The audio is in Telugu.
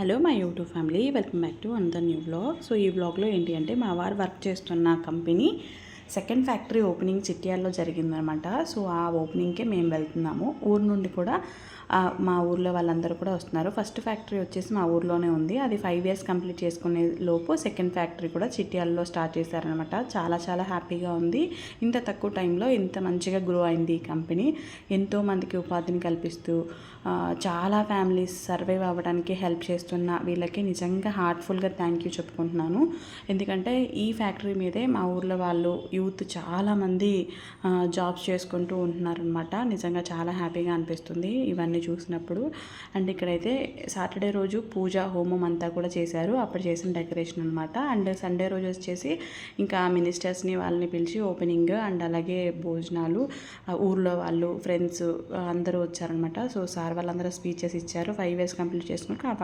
Hello my YouTube family, welcome back to another new vlog. So ఈ వ్లాగ్లో ఏంటి అంటే మా వారు వర్క్ చేస్తున్న కంపెనీ సెకండ్ ఫ్యాక్టరీ ఓపెనింగ్ చిట్యాలలో జరిగిందనమాట. సో ఆ ఓపెనింగ్కే మేము వెళ్తున్నాము. ఊరు నుండి కూడా మా ఊర్లో వాళ్ళందరూ కూడా వస్తున్నారు. ఫస్ట్ ఫ్యాక్టరీ వచ్చేసి మా ఊర్లోనే ఉంది. అది 5 years కంప్లీట్ చేసుకునే లోపు సెకండ్ ఫ్యాక్టరీ కూడా చిట్యాలలో స్టార్ట్ చేశారనమాట. చాలా చాలా హ్యాపీగా ఉంది. ఇంత తక్కువ టైంలో ఇంత మంచిగా గ్రో అయింది ఈ కంపెనీ. ఎంతోమందికి ఉపాధిని కల్పిస్తూ చాలా ఫ్యామిలీస్ సర్వైవ్ అవ్వడానికి హెల్ప్ చేస్తున్న వీళ్ళకి నిజంగా హార్ట్ఫుల్గా థ్యాంక్ యూ చెప్పుకుంటున్నాను. ఎందుకంటే ఈ ఫ్యాక్టరీ మీదే మా ఊర్లో వాళ్ళు యూత్ చాలామంది జాబ్స్ చేసుకుంటూ ఉంటున్నారనమాట. నిజంగా చాలా హ్యాపీగా అనిపిస్తుంది ఇవన్నీ చూసినప్పుడు. అండ్ ఇక్కడైతే సాటర్డే రోజు పూజ హోమం అంతా కూడా చేశారు. అప్పుడు చేసిన డెకరేషన్ అనమాట. అండ్ సండే రోజు వచ్చేసి ఇంకా మినిస్టర్స్ని వాళ్ళని పిలిచి ఓపెనింగ్ అండ్ అలాగే భోజనాలు, ఊర్లో వాళ్ళు ఫ్రెండ్స్ అందరూ వచ్చారనమాట. సో సార్ వాళ్ళందరూ స్పీచెస్ ఇచ్చారు. 5 years కంప్లీట్ చేసుకున్నాక ఆ